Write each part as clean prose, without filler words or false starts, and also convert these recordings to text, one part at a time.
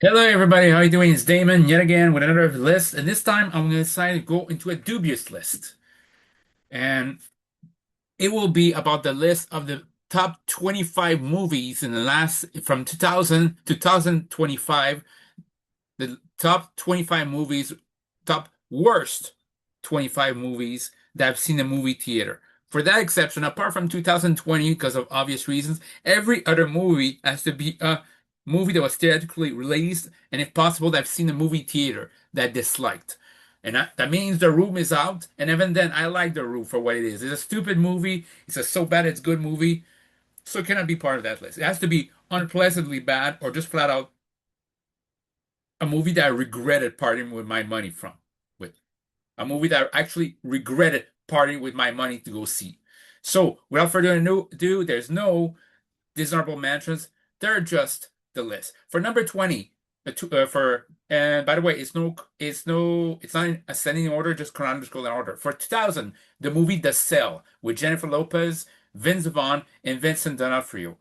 Hello, everybody. How are you doing? It's Damon yet again with another list, and this time I'm going to decide to go into a dubious list, and it will be about the list of the top 25 movies in the last from 2000 to 2025, the top 25 movies, top worst 25 movies that I've seen in the movie theater. For that exception, apart from 2020, because of obvious reasons, every other movie has to be a movie that was theatrically released, and if possible, that I've seen a movie theater that I disliked. And that means The Room is out, and even then, I like The Room for what it is. It's a stupid movie. It's a so bad it's good movie, so it cannot be part of that list. It has to be unpleasantly bad or just flat out a movie that I regretted parting with my money from with. A movie that I actually regretted parting with my money to go see. So without further ado, there's no dishonorable mentions. They're just the list. For number 20, for and by the way, it's not in ascending order, just chronological order. For 2000, the movie The Cell with Jennifer Lopez, Vince Vaughn, and Vincent D'Onofrio.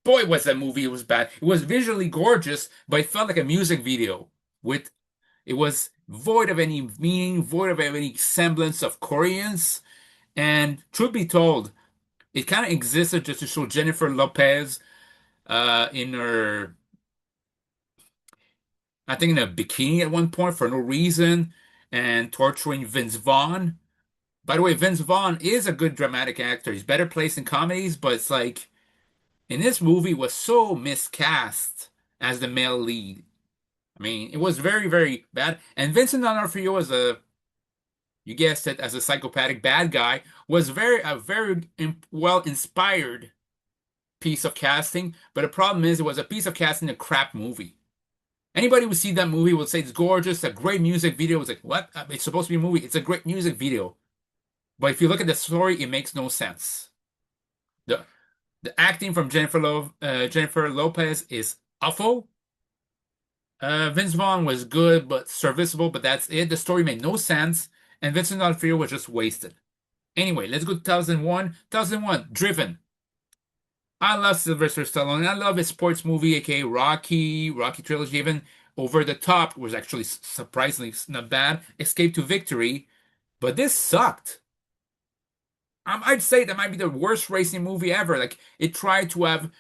Boy, was that movie, it was bad. It was visually gorgeous, but it felt like a music video with it was void of any meaning, void of any semblance of Koreans. And truth be told, it kind of existed just to show Jennifer Lopez in her, I think, in a bikini at one point for no reason, and torturing Vince Vaughn. By the way, Vince Vaughn is a good dramatic actor. He's better placed in comedies, but it's like in this movie was so miscast as the male lead. I mean, it was very, very bad. And Vincent D'Onofrio was you guessed it, as a psychopathic bad guy, was very well inspired piece of casting. But the problem is, it was a piece of casting, a crap movie. Anybody who see that movie will say it's gorgeous, a great music video. It's like, what? It's supposed to be a movie. It's a great music video. But if you look at the story, it makes no sense. The the acting from Jennifer Lopez is awful. Vince Vaughn was good but serviceable, but that's it. The story made no sense, and Vincent D'Onofrio was just wasted. Anyway, let's go to 2001. 2001, Driven. I love Sylvester Stallone. I love his sports movie, aka Rocky trilogy. Even Over the Top was actually surprisingly not bad. Escape to Victory, but this sucked. I'd say that might be the worst racing movie ever. Like it tried to have,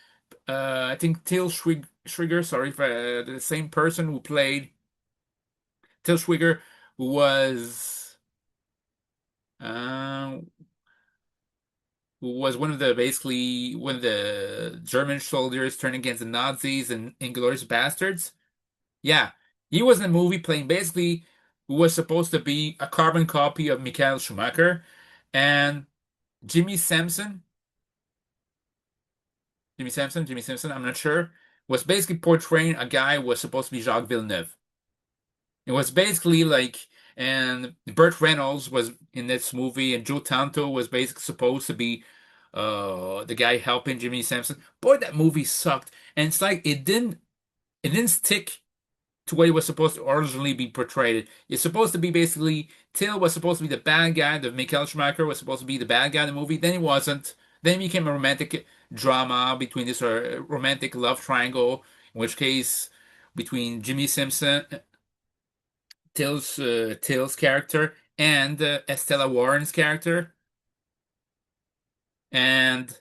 I think Schweiger, sorry for the same person who played Till Schweiger, who was uh, one of the basically one of the German soldiers turned against the Nazis and Inglourious Bastards. Yeah, he was in a movie playing basically who was supposed to be a carbon copy of Michael Schumacher, and Jimmy Sampson, Jimmy Simpson, I'm not sure, was basically portraying a guy who was supposed to be Jacques Villeneuve. It was basically like, and Burt Reynolds was in this movie, and Joe Tanto was basically supposed to be the guy helping Jimmy Sampson. Boy, that movie sucked. And it's like it didn't stick to what it was supposed to originally be portrayed. It's supposed to be basically Till was supposed to be the bad guy, the Michael Schumacher was supposed to be the bad guy in the movie, then he wasn't. Then it became a romantic drama between this romantic love triangle, in which case between Jimmy Simpson, Till's character, and Estella Warren's character, and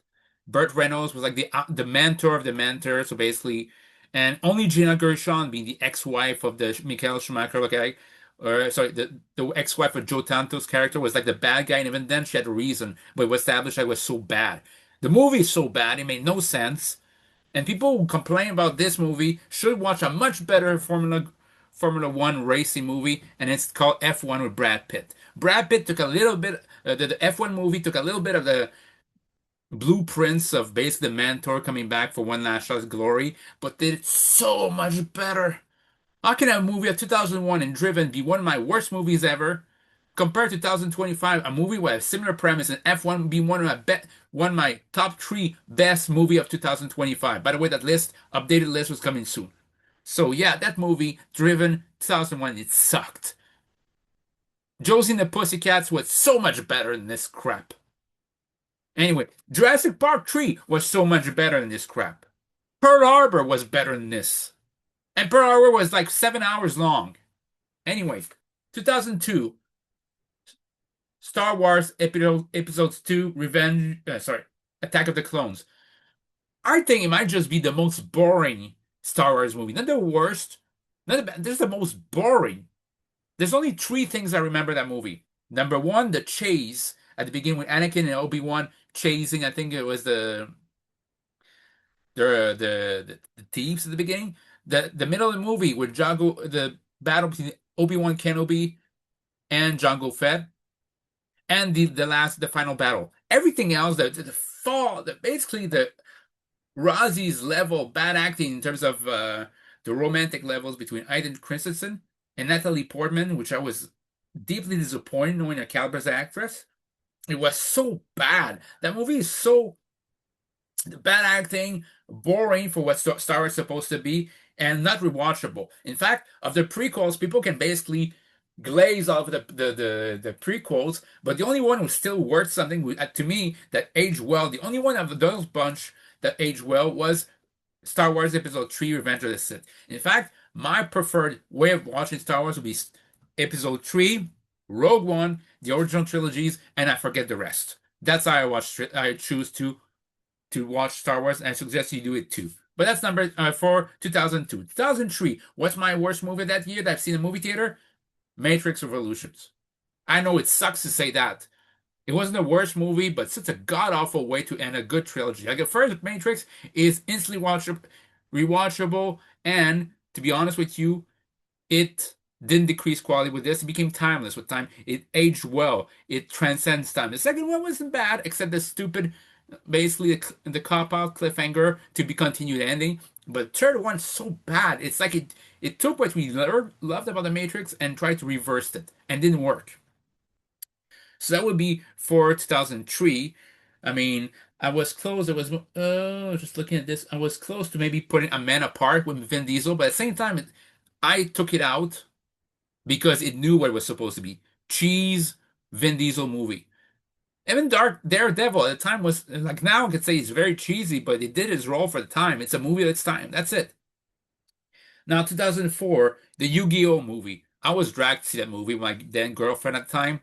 Burt Reynolds was like the mentor of the mentor. So basically, and only Gina Gershon, being the ex-wife of the Michael Schumacher, okay, or sorry, the ex-wife of Joe Tanto's character was like the bad guy, and even then she had a reason, but it was established that it was so bad. The movie is so bad, it made no sense. And people who complain about this movie should watch a much better Formula One racing movie, and it's called F1 with Brad Pitt. Brad Pitt took a little bit, the F1 movie took a little bit of the blueprints of basically the mentor coming back for one last shot of glory, but did it so much better. How can a movie of 2001 and Driven be one of my worst movies ever, compared to 2025, a movie with a similar premise, and F1 be one of my top three best movie of 2025? By the way, that updated list was coming soon. So yeah, that movie, Driven, 2001, it sucked. Josie and the Pussycats was so much better than this crap. Anyway, Jurassic Park 3 was so much better than this crap. Pearl Harbor was better than this. And Pearl Harbor was like 7 hours long. Anyway, 2002, Star Wars Episodes 2, Attack of the Clones. I think it might just be the most boring Star Wars movie. Not the worst, not the best, this is the most boring. There's only three things I remember that movie. Number one, the chase at the beginning with Anakin and Obi-Wan chasing. I think it was the thieves at the beginning. The middle of the movie with Jango, the battle between Obi-Wan Kenobi and Jango Fett, and the final battle. Everything else, basically the Rosie's level bad acting in terms of the romantic levels between Aiden Christensen and Natalie Portman, which I was deeply disappointed knowing her caliber as an actress. It was so bad. That movie is so bad acting, boring for what Star Wars is supposed to be, and not rewatchable. In fact, of the prequels, people can basically glaze over the prequels, but the only one who's still worth something to me that aged well, the only one of those bunch that aged well was Star Wars Episode 3 Revenge of the Sith. In fact, my preferred way of watching Star Wars would be Episode 3, Rogue One, the original trilogies, and I forget the rest. That's how I choose to watch Star Wars, and I suggest you do it too. But that's number for 2002. 2003, what's my worst movie that year that I've seen in a movie theater? Matrix Revolutions. I know it sucks to say that. It wasn't the worst movie, but such a god awful way to end a good trilogy. Like the first Matrix is instantly rewatchable, and to be honest with you, it didn't decrease quality with this. It became timeless with time. It aged well. It transcends time. The second one wasn't bad, except the stupid, basically the cop-out cliffhanger to be continued ending. But the third one's so bad. It's like it took what we loved about the Matrix and tried to reverse it, and didn't work. So that would be for 2003. I mean, I was close. I was just looking at this. I was close to maybe putting A Man Apart with Vin Diesel, but at the same time, I took it out because it knew what it was supposed to be. Cheese, Vin Diesel movie. Even Dark Daredevil at the time was like, now I could say it's very cheesy, but it did its role for the time. It's a movie of its time. That's it. Now, 2004, the Yu-Gi-Oh movie. I was dragged to see that movie with my then girlfriend at the time.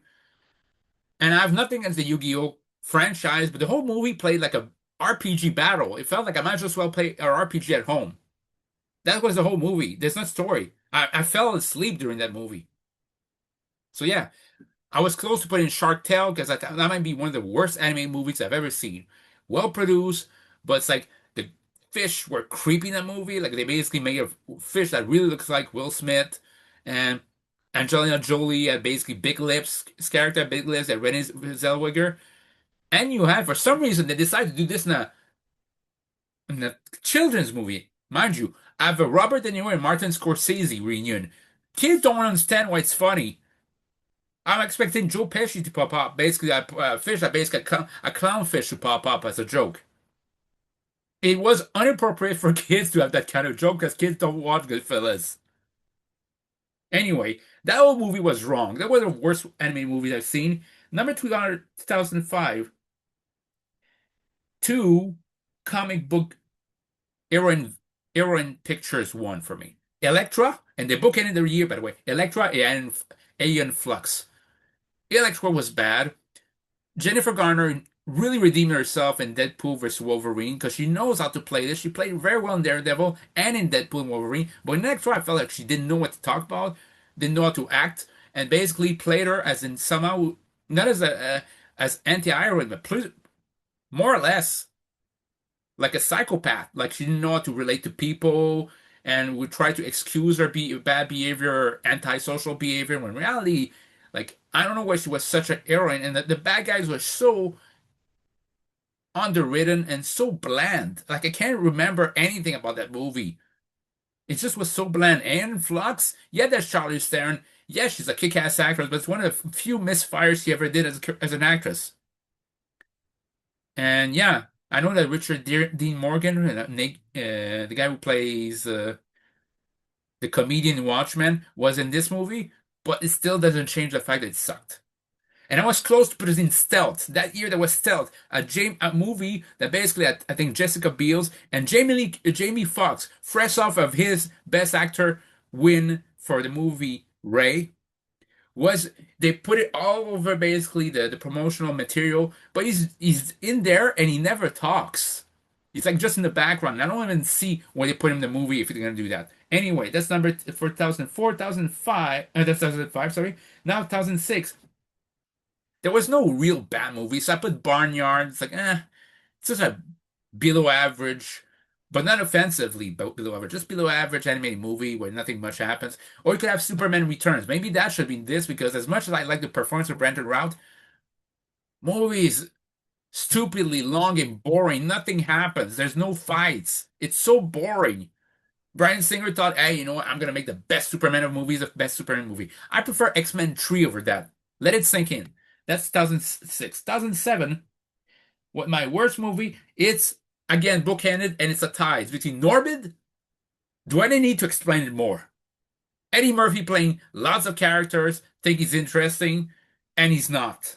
And I have nothing against the Yu-Gi-Oh franchise, but the whole movie played like a RPG battle. It felt like I might as well play an RPG at home. That was the whole movie. There's no story. I fell asleep during that movie. So yeah, I was close to putting Shark Tale because that might be one of the worst anime movies I've ever seen. Well produced, but it's like the fish were creepy in that movie. Like they basically made a fish that really looks like Will Smith, and Angelina Jolie had basically big lips, character had big lips, that Renée Zellweger. And you have, for some reason, they decided to do this in a children's movie. Mind you, I have a Robert De Niro and Martin Scorsese reunion. Kids don't understand why it's funny. I'm expecting Joe Pesci to pop up. Basically, a fish that basically a clownfish to pop up as a joke. It was inappropriate for kids to have that kind of joke because kids don't watch Goodfellas. Anyway, that whole movie was wrong. That was the worst anime movie I've seen. Number 2005, two comic book heroine pictures won for me. Elektra, and the book ended the year, by the way. Elektra and Aeon Flux. Elektra was bad. Jennifer Garner really redeemed herself in Deadpool vs. Wolverine because she knows how to play this. She played very well in Daredevil and in Deadpool and Wolverine. But in Elektra, I felt like she didn't know what to talk about, didn't know how to act, and basically played her as in somehow not as anti-heroine, but more or less like a psychopath. Like she didn't know how to relate to people and would try to excuse her bad behavior, antisocial behavior, when in reality, like, I don't know why she was such an heroine. And the bad guys were so underwritten and so bland. Like, I can't remember anything about that movie. It just was so bland. And Flux, yeah, that's Charlize Theron. Yeah, she's a kick-ass actress, but it's one of the few misfires she ever did as an actress. And yeah, I know that Richard Dean Morgan, the guy who plays the comedian in Watchmen, was in this movie, but it still doesn't change the fact that it sucked. And I was close to putting Stealth. That year there was Stealth, a movie that basically I think Jessica Biel and Jamie Foxx, fresh off of his Best Actor win for the movie Ray, was they put it all over basically the promotional material, but he's in there and he never talks. He's like just in the background. I don't even see why they put him in the movie if they're gonna do that. Anyway, that's number for 2004, 2005, that's 2005, sorry. Now 2006. There was no real bad movie, so I put Barnyard. It's like, it's just a below average, but not offensively below average, just below average animated movie where nothing much happens. Or you could have Superman Returns. Maybe that should be this because as much as I like the performance of Brandon Routh, movies stupidly long and boring. Nothing happens. There's no fights. It's so boring. Bryan Singer thought, hey, you know what? I'm gonna make the best Superman of movies, the best Superman movie. I prefer X-Men 3 over that. Let it sink in. That's 2006. 2007, what my worst movie, it's again bookended and it's a tie. It's between Norbid. Do I need to explain it more? Eddie Murphy playing lots of characters, think he's interesting, and he's not.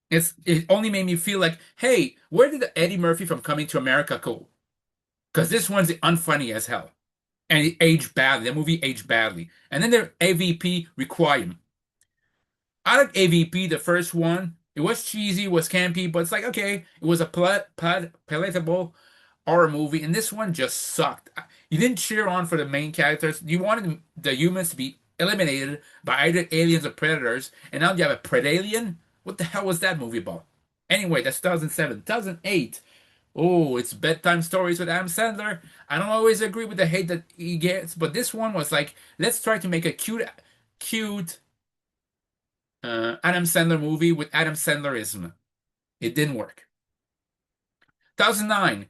It only made me feel like, hey, where did the Eddie Murphy from Coming to America go? Because this one's unfunny as hell. And it aged badly. The movie aged badly. And then the AVP Requiem. I like AVP, the first one. It was cheesy, was campy, but it's like, okay, it was a palatable horror movie, and this one just sucked. You didn't cheer on for the main characters. You wanted the humans to be eliminated by either aliens or predators, and now you have a Predalien? What the hell was that movie about? Anyway, that's 2007. 2008. Oh, it's bedtime stories with Adam Sandler. I don't always agree with the hate that he gets, but this one was like, let's try to make a cute Adam Sandler movie with Adam Sandlerism. It didn't work. 2009,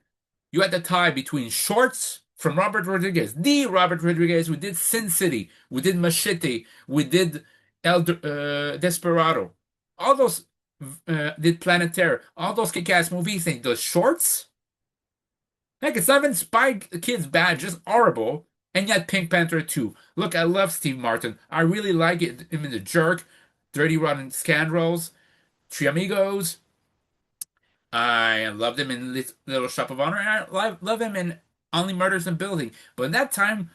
you had the tie between Shorts from Robert Rodriguez, the Robert Rodriguez. We did Sin City, we did Machete, we did Desperado. All those did Planet Terror. All those kick-ass movies and those shorts. Heck, it's not even Spy Kids bad, just horrible. And yet Pink Panther 2. Look, I love Steve Martin. I really like it. Him in The Jerk, Dirty Rotten Scoundrels, Three Amigos. I loved him in Little Shop of Honor, and I love him in Only Murders in Building. But in that time,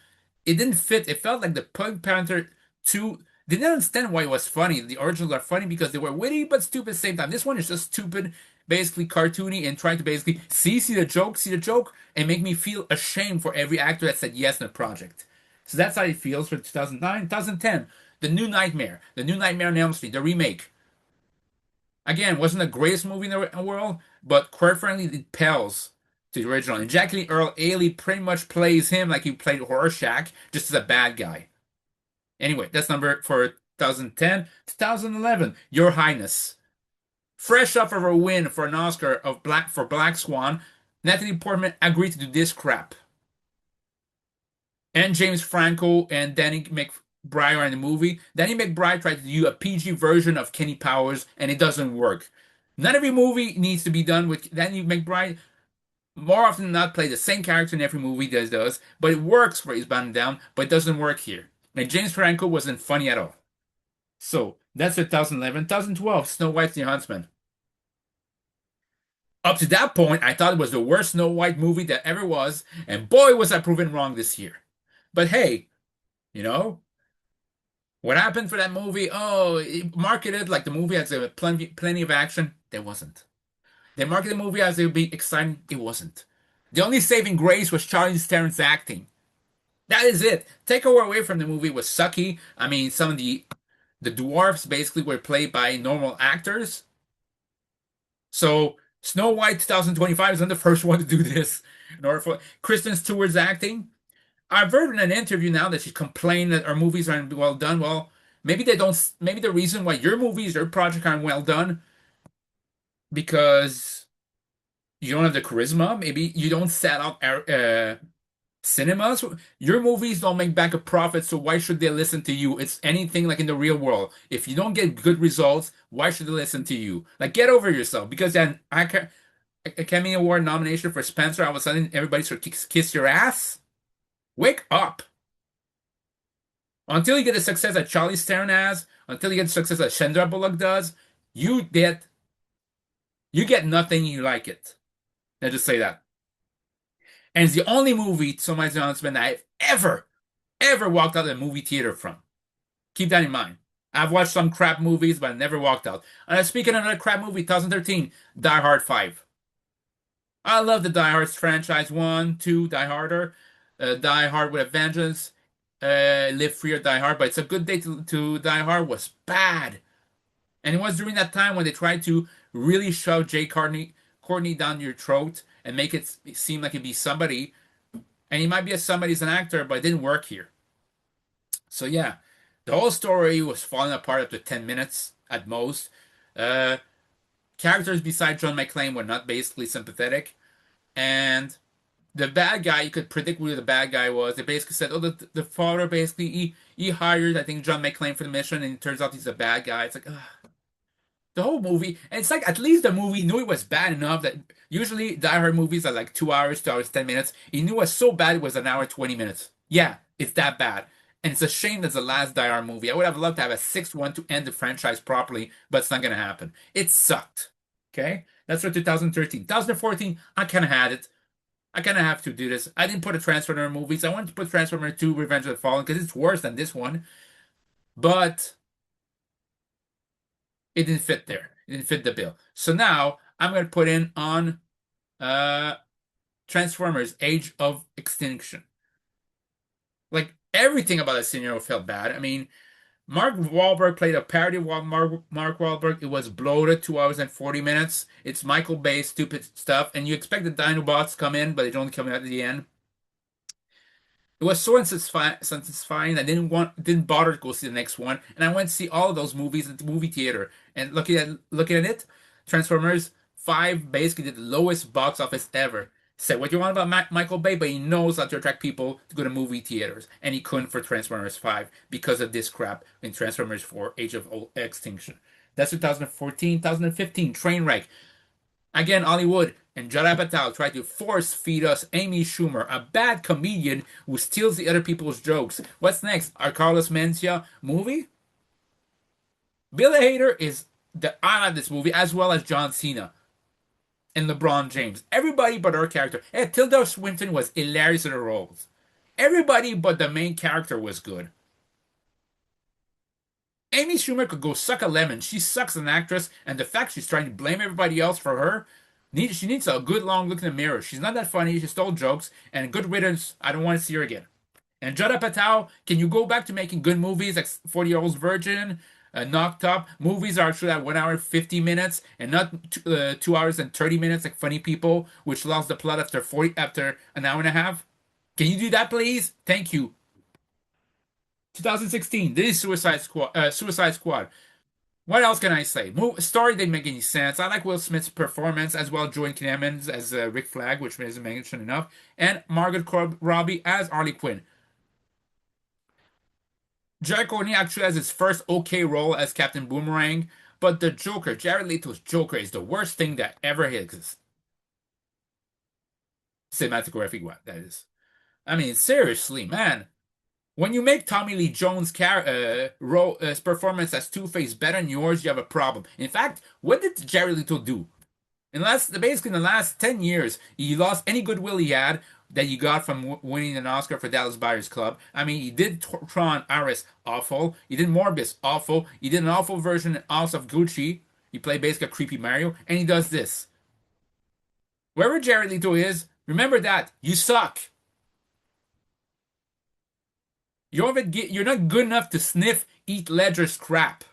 it didn't fit. It felt like the Pink Panther 2. They didn't understand why it was funny. The originals are funny because they were witty but stupid at the same time. This one is just stupid, basically cartoony, and trying to basically see the joke, and make me feel ashamed for every actor that said yes in the project. So that's how it feels for 2009. 2010, The New Nightmare on Elm Street, the remake. Again, wasn't the greatest movie in the world, but quite frankly, it pales to the original. And Jackie Earl Haley pretty much plays him like he played Rorschach, just as a bad guy. Anyway, that's number for 2010. 2011, Your Highness. Fresh off of a win for an Oscar for Black Swan, Natalie Portman agreed to do this crap. And James Franco and Danny McBride are in the movie. Danny McBride tried to do a PG version of Kenny Powers, and it doesn't work. Not every movie needs to be done with Danny McBride. More often than not, play the same character in every movie does, but it works for Eastbound and Down, but it doesn't work here. And James Franco wasn't funny at all. So that's 2011. 2012, Snow White the Huntsman. Up to that point, I thought it was the worst Snow White movie that ever was, and boy was I proven wrong this year. But hey, you know, what happened for that movie? Oh, it marketed like the movie has plenty of action. There wasn't. They marketed the movie as it would be exciting. It wasn't. The only saving grace was Charlize Theron's acting. That is it. Take away from the movie was sucky. I mean, some of the dwarfs basically were played by normal actors. So Snow White 2025 is not the first one to do this. In order for Kristen Stewart's acting, I've heard in an interview now that she complained that our movies aren't well done. Well, maybe they don't. Maybe the reason why your project aren't well done because you don't have the charisma. Maybe you don't set up cinemas. Your movies don't make back a profit, so why should they listen to you? It's anything like in the real world. If you don't get good results, why should they listen to you? Like, get over yourself. Because then Academy Award nomination for Spencer, all of a sudden everybody sort of kiss your ass. Wake up. Until you get the success that Charlize Theron has, until you get success that Sandra Bullock does, you get you get nothing. You like it. Let's just say that. And it's the only movie, to my announcement, that I've ever walked out of the movie theater from. Keep that in mind. I've watched some crap movies, but I never walked out. Speaking of another crap movie, 2013, Die Hard 5. I love the Die Hard franchise. One, two, Die Harder, Die Hard with a Vengeance, Live Free or Die Hard. But It's a Good Day to Die Hard was bad. And it was during that time when they tried to really shove Courtney down your throat and make it seem like he'd be somebody. And he might be a somebody as an actor, but it didn't work here. So yeah, the whole story was falling apart after 10 minutes at most. Uh, Characters beside John McClane were not basically sympathetic. And the bad guy, you could predict who the bad guy was. They basically said, oh, the father basically, he hired, I think, John McClane for the mission, and it turns out he's a bad guy. It's like, ugh. The whole movie, and it's like at least the movie knew it was bad enough that usually Die Hard movies are like 2 hours, 2 hours, 10 minutes. He knew it was so bad it was an hour, 20 minutes. Yeah, it's that bad. And it's a shame that's the last Die Hard movie. I would have loved to have a sixth one to end the franchise properly, but it's not going to happen. It sucked. Okay? That's for 2013. 2014, I kind of had it. I kind of have to do this. I didn't put a Transformer movies. I wanted to put Transformer 2 Revenge of the Fallen because it's worse than this one. But it didn't fit there. It didn't fit the bill. So now I'm going to put in on uh, Transformers Age of Extinction. Like everything about the scenario felt bad. I mean, Mark Wahlberg played a parody of Mark Wahlberg. It was bloated, 2 hours and 40 minutes. It's Michael Bay stupid stuff, and you expect the Dinobots to come in, but they don't come in at the end. It was so satisfying. I didn't bother to go see the next one, and I went to see all of those movies at the movie theater. And looking at it, Transformers 5 basically did the lowest box office ever. Say what you want about Michael Bay, but he knows how to attract people to go to movie theaters, and he couldn't for Transformers 5 because of this crap in Transformers 4: Age of Extinction. That's 2014, 2015 Trainwreck. Again, Hollywood and Judd Apatow tried to force feed us Amy Schumer, a bad comedian who steals the other people's jokes. What's next? Our Carlos Mencia movie? Bill Hader is the eye of this movie, as well as John Cena and LeBron James. Everybody but our character. And Tilda Swinton was hilarious in her roles. Everybody but the main character was good. Amy Schumer could go suck a lemon. She sucks as an actress, and the fact she's trying to blame everybody else for her, she needs a good long look in the mirror. She's not that funny. She stole jokes, and good riddance. I don't want to see her again. And Judd Apatow, can you go back to making good movies like 40-Year-Old Virgin, Knocked Up? Movies are actually at 1 hour 50 minutes, and not 2 hours and 30 minutes like Funny People, which lost the plot after an hour and a half. Can you do that, please? Thank you. 2016, this is Suicide Squad. What else can I say? Story didn't make any sense. I like Will Smith's performance as well. Joey Kinnaman as Rick Flag, which isn't mentioned enough, and Margaret Robbie as Harley Quinn. Jared Courtney actually has his first okay role as Captain Boomerang, but the Joker, Jared Leto's Joker, is the worst thing that ever exists. Cinematographic, what that is. I mean, seriously, man. When you make Tommy Lee Jones' performance as Two-Face better than yours, you have a problem. In fact, what did Jared Leto do? Basically in the last 10 years, he lost any goodwill he had that he got from winning an Oscar for Dallas Buyers Club. I mean, he did Tron Ares awful. He did Morbius awful. He did an awful version of House of Gucci. He played basically a creepy Mario, and he does this. Wherever Jared Leto is, remember that you suck. You're not good enough to sniff Heath Ledger's crap.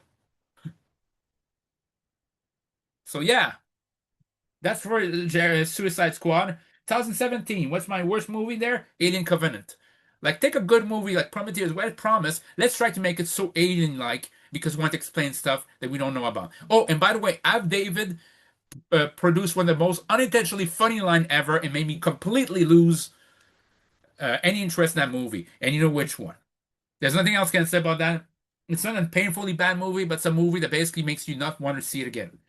So yeah, that's for Suicide Squad. 2017. What's my worst movie there? Alien Covenant. Like take a good movie like Prometheus, Wet Promise. Let's try to make it so alien-like because we want to explain stuff that we don't know about. Oh, and by the way, I've David produced one of the most unintentionally funny line ever and made me completely lose any interest in that movie. And you know which one? There's nothing else I can say about that. It's not a painfully bad movie, but it's a movie that basically makes you not want to see it again.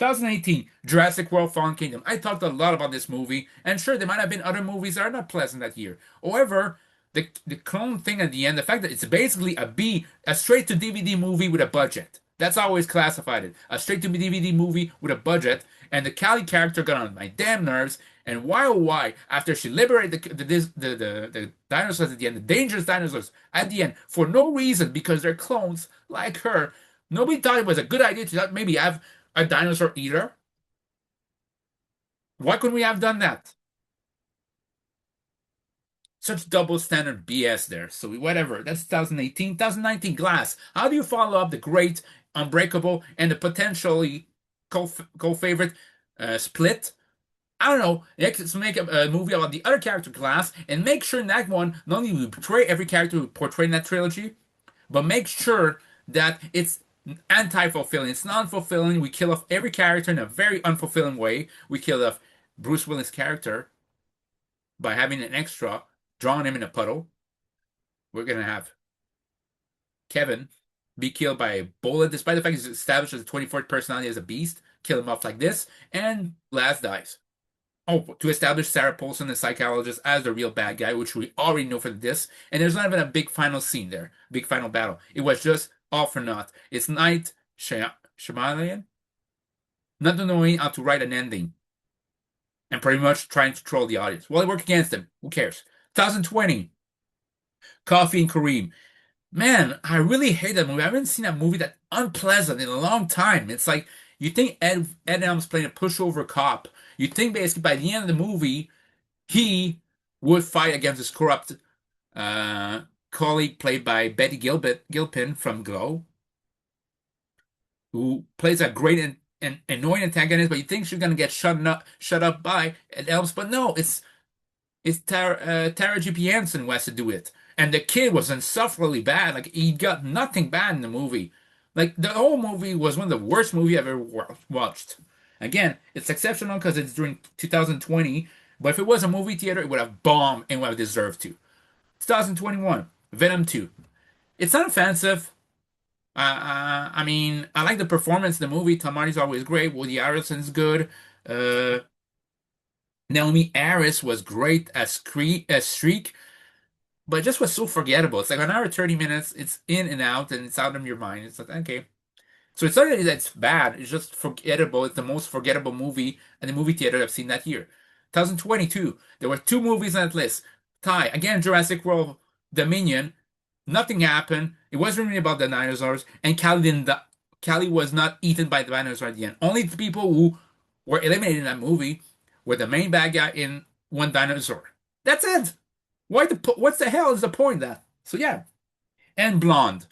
2018, Jurassic World Fallen Kingdom. I talked a lot about this movie, and sure, there might have been other movies that are not pleasant that year. However, the clone thing at the end, the fact that it's basically a straight to DVD movie with a budget. That's how I always classified it. A straight to DVD movie with a budget, and the Callie character got on my damn nerves. And why oh why, after she liberated the dinosaurs at the end, the dangerous dinosaurs at the end, for no reason, because they're clones like her, nobody thought it was a good idea to maybe have a dinosaur eater. Why couldn't we have done that? Such double standard BS there. So whatever. That's 2018, 2019 Glass. How do you follow up the great Unbreakable and the potentially co-favorite Split? I don't know. Let's make a movie about the other character Glass and make sure in that one not only we portray every character we portray in that trilogy, but make sure that it's anti-fulfilling. It's non-fulfilling. We kill off every character in a very unfulfilling way. We kill off Bruce Willis' character by having an extra drawing him in a puddle. We're gonna have Kevin be killed by a bullet, despite the fact he's established as a 24th personality as a beast. Kill him off like this, and Laz dies. Oh, to establish Sarah Paulson, the psychologist, as the real bad guy, which we already know for this. And there's not even a big final scene there, big final battle. It was just all for naught. It's Night Shyamalan not knowing how to write an ending and pretty much trying to troll the audience. Well, it worked against him. Who cares? 2020, Coffee and Kareem. Man, I really hate that movie. I haven't seen a movie that unpleasant in a long time. It's like you think Ed Helms playing a pushover cop. You think basically by the end of the movie he would fight against his corrupt uh, colleague played by Betty Gilpin from Glow, who plays a great and annoying antagonist. But you think she's gonna get shut up by Ed Helms, but no, it's Tara G.P. Hansen who has to do it. And the kid was insufferably bad. Like, he got nothing bad in the movie. Like, the whole movie was one of the worst movies I've ever watched. Again, it's exceptional because it's during 2020. But if it was a movie theater, it would have bombed and would have deserved to. 2021, Venom 2. It's not offensive. I mean, I like the performance in the movie. Tom Hardy's always great. Woody Harrelson's good. Uh, Naomi Harris was great as Shriek, but it just was so forgettable. It's like an hour 30 minutes. It's in and out, and it's out of your mind. It's like okay. So it's not really that it's bad. It's just forgettable. It's the most forgettable movie in the movie theater I've seen that year. 2022. There were two movies on that list. Tie again, Jurassic World Dominion. Nothing happened. It wasn't really about the dinosaurs, and Callie didn't. Callie was not eaten by the dinosaur at the end. Only the people who were eliminated in that movie were the main bad guy in one dinosaur. That's it. What's the hell is the point of that? So yeah, and Blonde.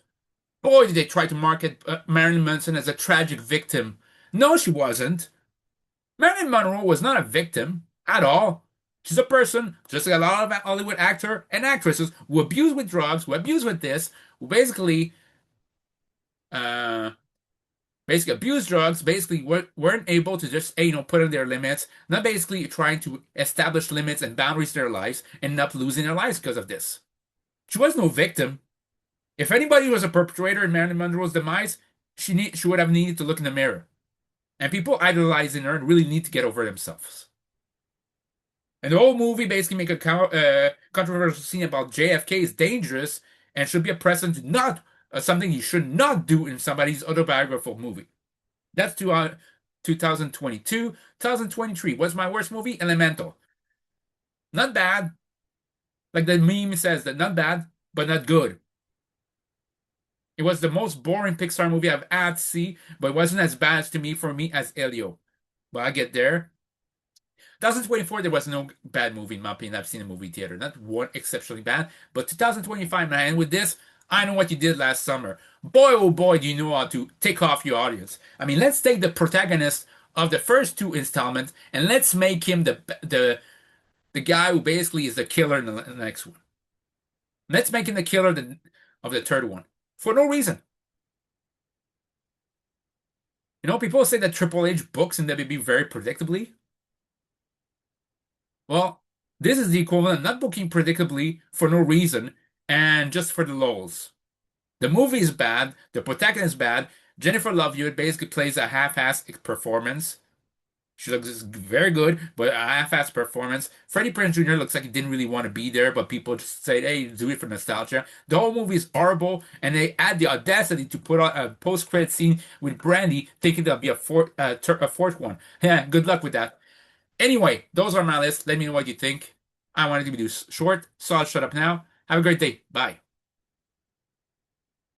Boy, did they try to market Marilyn Manson as a tragic victim. No, she wasn't. Marilyn Monroe was not a victim at all. She's a person, just like a lot of Hollywood actor and actresses who abuse with drugs, who abuse with this, who uh, basically abuse drugs, basically weren't able to just, put in their limits, not basically trying to establish limits and boundaries to their lives, and end up losing their lives because of this. She was no victim. If anybody was a perpetrator in Marilyn Monroe's demise, she would have needed to look in the mirror. And people idolizing her really need to get over themselves. And the whole movie basically make a controversial scene about JFK is dangerous and should be a precedent to not something you should not do in somebody's autobiographical movie. That's 2022. 2023. What's my worst movie? Elemental. Not bad. Like the meme says, that not bad, but not good. It was the most boring Pixar movie I've had to see, but it wasn't as bad to me for me as Elio. But I get there. 2024, there was no bad movie in my opinion. I've seen a movie theater, not one exceptionally bad. But 2025, man, with this, I know what you did last summer. Boy, oh boy, do you know how to take off your audience. I mean, let's take the protagonist of the first two installments and let's make him the guy who basically is the killer in the next one. Let's make him the killer of the third one for no reason. People say that Triple H books in WB very predictably. Well, this is the equivalent of not booking predictably for no reason and just for the lulz. The movie is bad. The protagonist is bad. Jennifer Love Hewitt basically plays a half-assed performance. She looks very good, but a half-assed performance. Freddie Prinze Jr. looks like he didn't really want to be there, but people just say, "Hey, do it for nostalgia." The whole movie is horrible, and they had the audacity to put on a post-credit scene with Brandy, thinking there'll be a fourth one. Yeah, good luck with that. Anyway, those are my lists. Let me know what you think. I wanted to be short, so I'll shut up now. Have a great day. Bye.